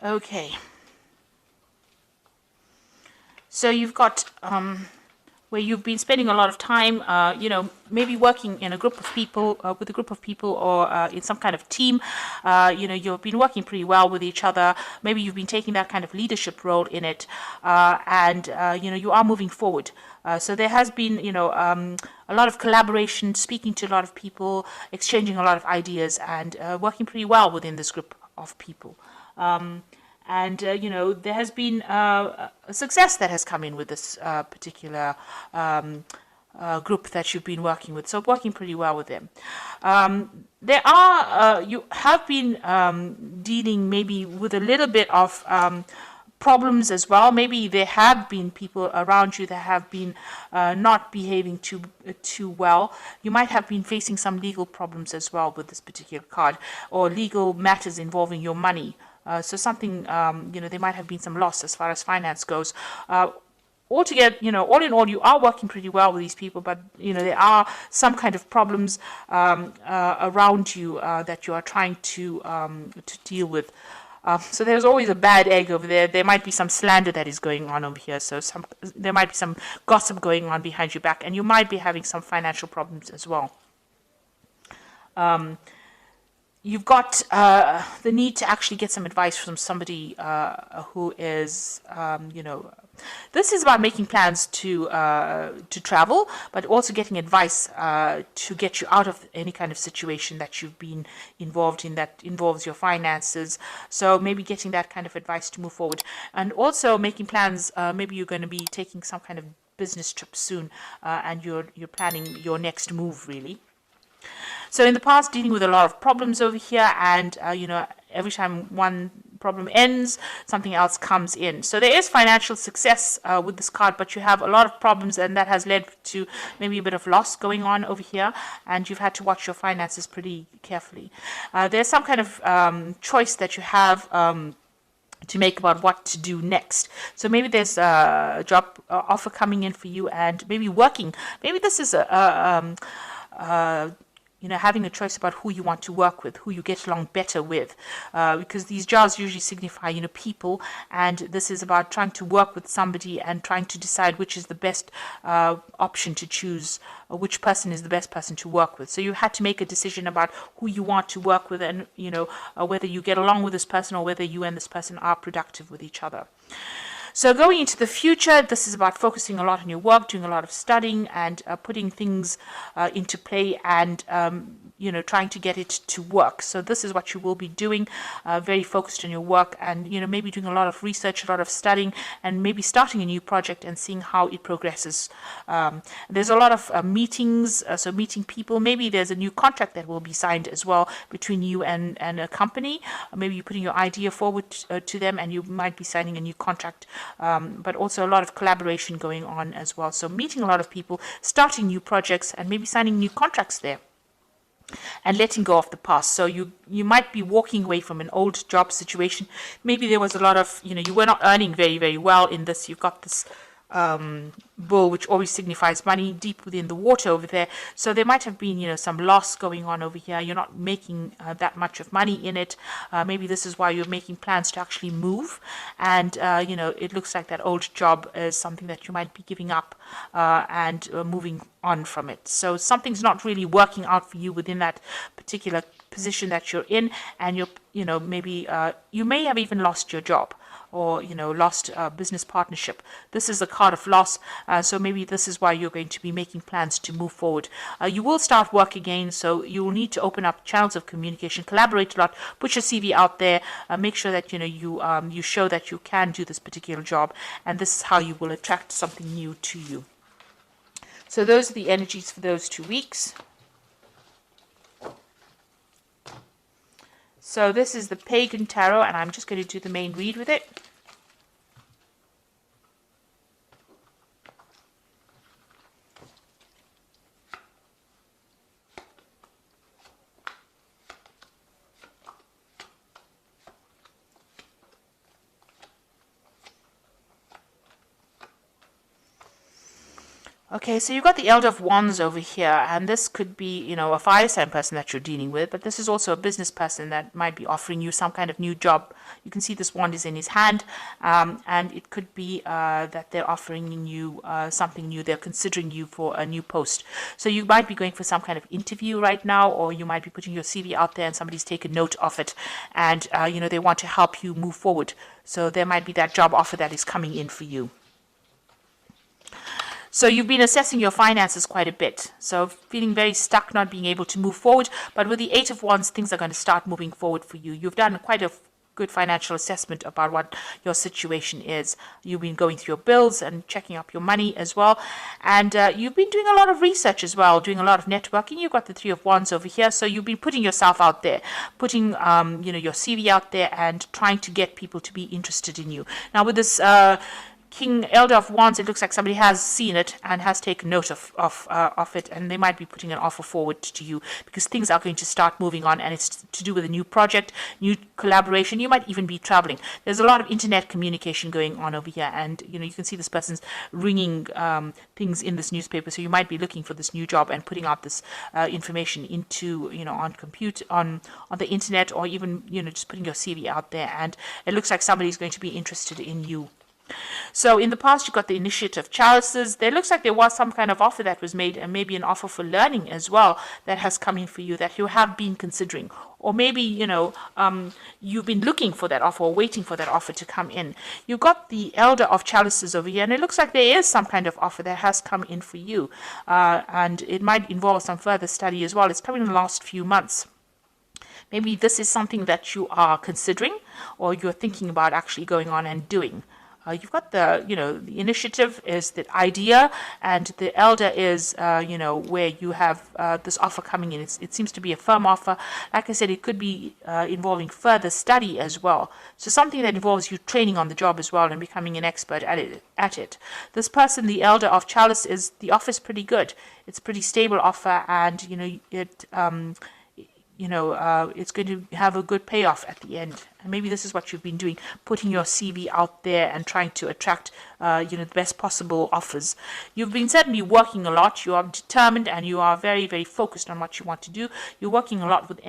Okay. So you've got where you've been spending a lot of time, maybe working in a group of people, with a group of people, or in some kind of team. You've been working pretty well with each other. Maybe you've been taking that kind of leadership role in it, and you are moving forward. So there has been, a lot of collaboration, speaking to a lot of people, exchanging a lot of ideas, and working pretty well within this group of people. And there has been a success that has come in with this particular group that you've been working with. So working pretty well with them. There are you have been dealing maybe with a little bit of problems as well. Maybe there have been people around you that have been not behaving too well. You might have been facing some legal problems as well with this particular card, or legal matters involving your money. So something, there might have been some loss as far as finance goes. Altogether, all in all, you are working pretty well with these people, but, there are some kind of problems around you that you are trying to deal with. So there's always a bad egg over there. There might be some slander that is going on over here. So there might be some gossip going on behind your back, and you might be having some financial problems as well. You've got the need to actually get some advice from somebody who is, this is about making plans to travel, but also getting advice to get you out of any kind of situation that you've been involved in that involves your finances. So maybe getting that kind of advice to move forward, and also making plans. Maybe you're going to be taking some kind of business trip soon, and you're planning your next move, really. So in the past, dealing with a lot of problems over here, and every time one problem ends, something else comes in. So there is financial success with this card, but you have a lot of problems, and that has led to maybe a bit of loss going on over here, and you've had to watch your finances pretty carefully. There's some kind of choice that you have to make about what to do next. So maybe there's a job offer coming in for you, and maybe working. Maybe this is having a choice about who you want to work with, who you get along better with, because these jars usually signify, people, and this is about trying to work with somebody and trying to decide which is the best option to choose, or which person is the best person to work with. So you had to make a decision about who you want to work with, and whether you get along with this person, or whether you and this person are productive with each other. So going into the future, this is about focusing a lot on your work, doing a lot of studying, and putting things into play, and trying to get it to work. So this is what you will be doing, very focused on your work, and maybe doing a lot of research, a lot of studying, and maybe starting a new project and seeing how it progresses. There's a lot of meetings, so meeting people. Maybe there's a new contract that will be signed as well between you and a company. Maybe you're putting your idea forward to them, and you might be signing a new contract. But also a lot of collaboration going on as well. So meeting a lot of people, starting new projects, and maybe signing new contracts there, and letting go of the past. So you might be walking away from an old job situation. Maybe there was a lot of, you were not earning very, very well in this. You've got this bull, which always signifies money, deep within the water over there. So there might have been, some loss going on over here. You're not making that much of money in it. Maybe this is why you're making plans to actually move. And, it looks like that old job is something that you might be giving up and moving on from it. So something's not really working out for you within that particular position that you're in. And maybe you may have even lost your job, or lost business partnership. This is a card of loss, so maybe this is why you're going to be making plans to move forward. You will start work again, so you will need to open up channels of communication, collaborate a lot, put your CV out there, make sure that you show that you can do this particular job, and this is how you will attract something new to you. So those are the energies for those 2 weeks. So this is the Pagan Tarot, and I'm just going to do the main read with it. Okay, so you've got the Elder of Wands over here, and this could be, a fire sign person that you're dealing with, but this is also a business person that might be offering you some kind of new job. You can see this wand is in his hand, and it could be that they're offering you something new. They're considering you for a new post. So you might be going for some kind of interview right now, or you might be putting your CV out there and somebody's taken note of it, and, they want to help you move forward. So there might be that job offer that is coming in for you. So you've been assessing your finances quite a bit. So feeling very stuck, not being able to move forward. But with the Eight of Wands, things are going to start moving forward for you. You've done quite a good financial assessment about what your situation is. You've been going through your bills and checking up your money as well. And you've been doing a lot of research as well, doing a lot of networking. You've got the Three of Wands over here. So you've been putting yourself out there, putting, your CV out there and trying to get people to be interested in you. Now with this King Elder of Wands, it looks like somebody has seen it and has taken note of it, and they might be putting an offer forward to you because things are going to start moving on, and it's to do with a new project, new collaboration. You might even be traveling. There's a lot of internet communication going on over here, and you can see this person's ringing things in this newspaper. So you might be looking for this new job and putting out this information into on the internet, or even just putting your CV out there. And it looks like somebody's going to be interested in you. So in the past, you got the Initiative Chalices. There looks like there was some kind of offer that was made, and maybe an offer for learning as well that has come in for you that you have been considering. Or maybe, you've been looking for that offer or waiting for that offer to come in. You've got the Elder of Chalices over here, and it looks like there is some kind of offer that has come in for you. And it might involve some further study as well. It's coming in the last few months. Maybe this is something that you are considering or you're thinking about actually going on and doing. You've got the initiative is the idea, and the elder is, where you have this offer coming in. It seems to be a firm offer. Like I said, it could be involving further study as well. So something that involves you training on the job as well and becoming an expert at it. This person, the Elder of Chalice, the offer is pretty good. It's a pretty stable offer, and, it's going to have a good payoff at the end. And maybe this is what you've been doing, putting your CV out there and trying to attract, the best possible offers. You've been certainly working a lot. You are determined and you are very, very focused on what you want to do. You're working a lot with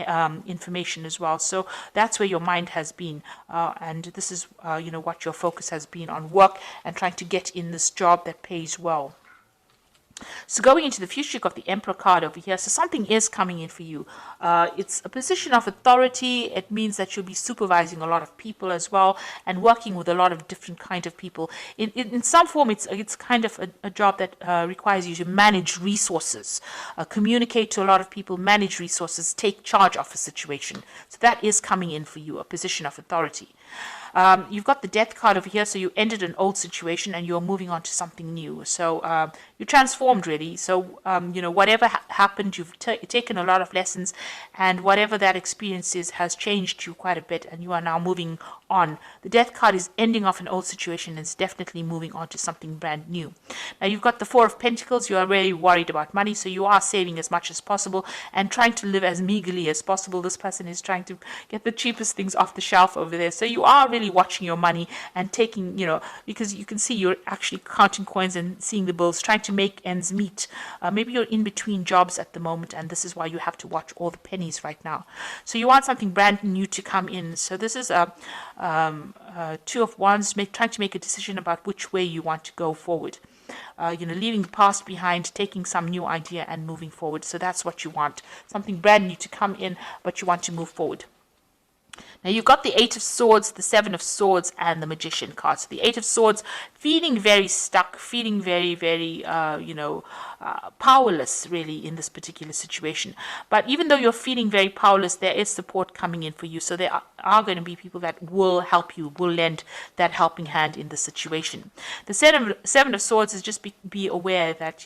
information as well. So that's where your mind has been. And this is, what your focus has been on, work and trying to get in this job that pays well. So going into the future, you've got the Emperor card over here. So something is coming in for you. It's a position of authority. It means that you'll be supervising a lot of people as well and working with a lot of different kind of people. In some form, it's kind of a job that requires you to manage resources, communicate to a lot of people, manage resources, take charge of a situation. So that is coming in for you, a position of authority. You've got the Death card over here, so you ended an old situation and you're moving on to something new. So you transformed really. So whatever happened, you've taken a lot of lessons, and whatever that experience is has changed you quite a bit, and you are now moving on. The Death card is ending off an old situation and it's definitely moving on to something brand new. Now you've got the Four of Pentacles. You are really worried about money, so you are saving as much as possible and trying to live as meagerly as possible. This person is trying to get the cheapest things off the shelf over there. So you are really watching your money and taking, because you can see you're actually counting coins and seeing the bills, trying to make ends meet. Maybe you're in between jobs at the moment, and this is why you have to watch all the pennies right now. So you want something brand new to come in. So this is a Two of Wands, trying to make a decision about which way you want to go forward. Leaving the past behind, taking some new idea and moving forward. So that's what you want. Something brand new to come in, but you want to move forward. Now you've got the Eight of Swords, the Seven of Swords, and the Magician card. So the Eight of Swords, feeling very stuck, feeling very, very, powerless really in this particular situation. But even though you're feeling very powerless, there is support coming in for you. So there are going to be people that will help you, will lend that helping hand in the situation. The Seven of Swords is just be aware that,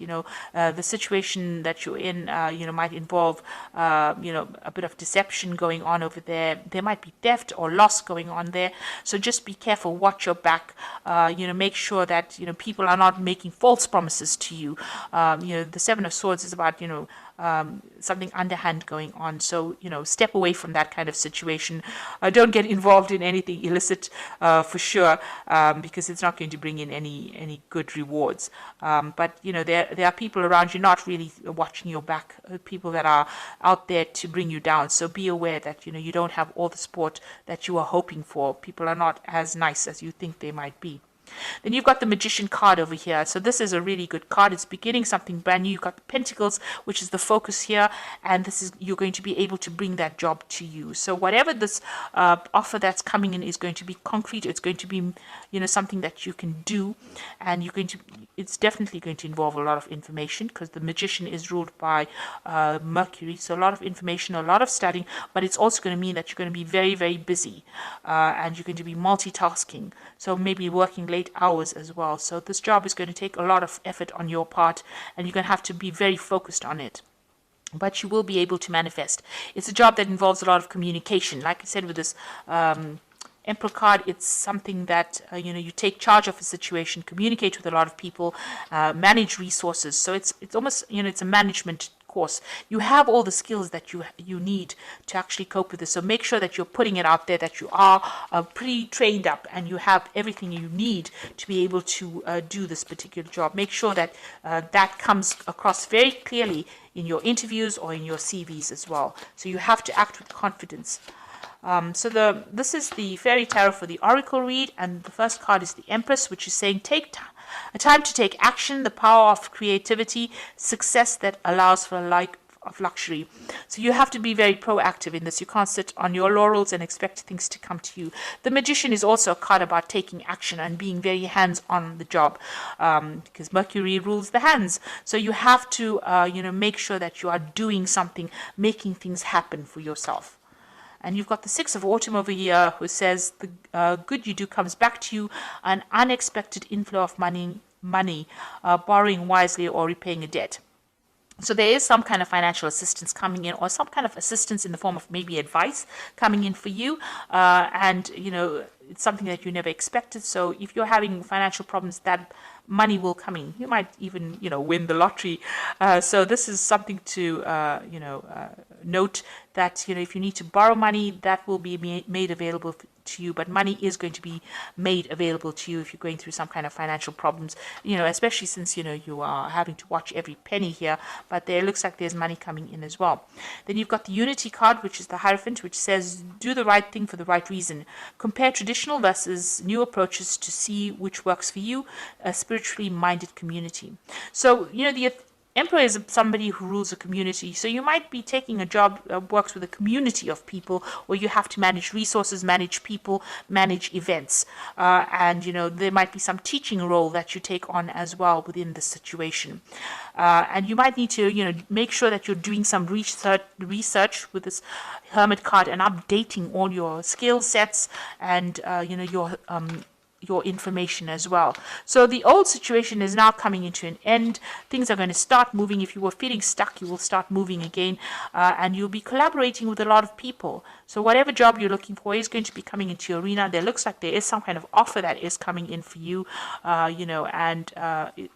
the situation that you're in, might involve, a bit of deception going on over there. There might be theft or loss going on there. So just be careful, watch your back, make sure that, people are not making false promises to you. The Seven of Swords is about, something underhand going on. So, step away from that kind of situation. Don't get involved in anything illicit for sure, because it's not going to bring in any good rewards. But, there are people around you not really watching your back, people that are out there to bring you down. So be aware that, you don't have all the support that you are hoping for. People are not as nice as you think they might be. Then you've got the Magician card over here. So this is a really good card. It's beginning something brand new. You've got the Pentacles, which is the focus here, and this is, you're going to be able to bring that job to you. So whatever this offer that's coming in is going to be concrete. It's going to be, something that you can do, and it's definitely going to involve a lot of information, because the Magician is ruled by Mercury. So a lot of information, a lot of studying, but it's also going to mean that you're going to be very, very busy, and you're going to be multitasking. So maybe working late hours as well. So this job is going to take a lot of effort on your part, and you're going to have to be very focused on it. But you will be able to manifest. It's a job that involves a lot of communication. Like I said, with this Emperor card, it's something that you take charge of a situation, communicate with a lot of people, manage resources. So it's almost it's a management course. You have all the skills that you need to actually cope with this. So make sure that you're putting it out there, that you are pretty trained up, and you have everything you need to be able to do this particular job. Make sure that that comes across very clearly in your interviews or in your CVs as well. So you have to act with confidence. This is the Fairy Tarot for the Oracle read, and the first card is the Empress, which is saying a time to take action, the power of creativity, success that allows for a life of luxury. So you have to be very proactive in this. You can't sit on your laurels and expect things to come to you. The Magician is also a card about taking action and being very hands on the job, because Mercury rules the hands. So you have to make sure that you are doing something, making things happen for yourself. And you've got the Six of Autumn over here, who says the good you do comes back to you, an unexpected inflow of money, borrowing wisely or repaying a debt. So there is some kind of financial assistance coming in, or some kind of assistance in the form of maybe advice coming in for you. And it's something that you never expected. So if you're having financial problems, that money will come in. You might even, win the lottery. So this is something to, note that, if you need to borrow money, that will be made available to you. But money is going to be made available to you if you're going through some kind of financial problems, especially since, you are having to watch every penny here. But there looks like there's money coming in as well. Then you've got the Unity card, which is the Hierophant, which says, do the right thing for the right reason. Compare traditional versus new approaches to see which works for you, a spiritually minded community. So, the Emperor is somebody who rules a community. So you might be taking a job that works with a community of people, where you have to manage resources, manage people, manage events. And, there might be some teaching role that you take on as well within this situation. And you might need to, make sure that you're doing some research with this Hermit card, and updating all your skill sets and, your information as well. So the old situation is now coming into an end. Things are going to start moving. If you were feeling stuck, you will start moving again, and you'll be collaborating with a lot of people. So whatever job you're looking for is going to be coming into your arena. There looks like there is some kind of offer that is coming in for you, and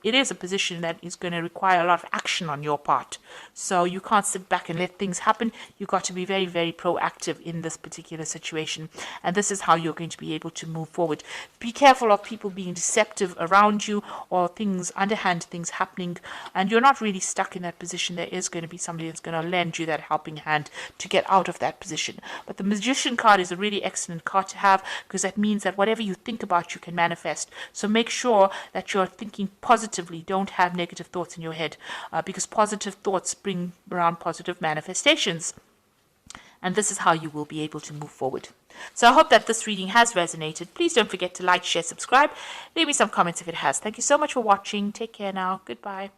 it is a position that is going to require a lot of action on your part. So you can't sit back and let things happen. You've got to be very, very proactive in this particular situation. And this is how you're going to be able to move forward. Be careful of people being deceptive around you, or underhand things happening, and you're not really stuck in that position. There is going to be somebody that's going to lend you that helping hand to get out of that position. But the Magician card is a really excellent card to have, because that means that whatever you think about, you can manifest. So make sure that you're thinking positively. Don't have negative thoughts in your head, because positive thoughts bring around positive manifestations. And this is how you will be able to move forward. So I hope that this reading has resonated. Please don't forget to like, share, subscribe. Leave me some comments if it has. Thank you so much for watching. Take care now. Goodbye.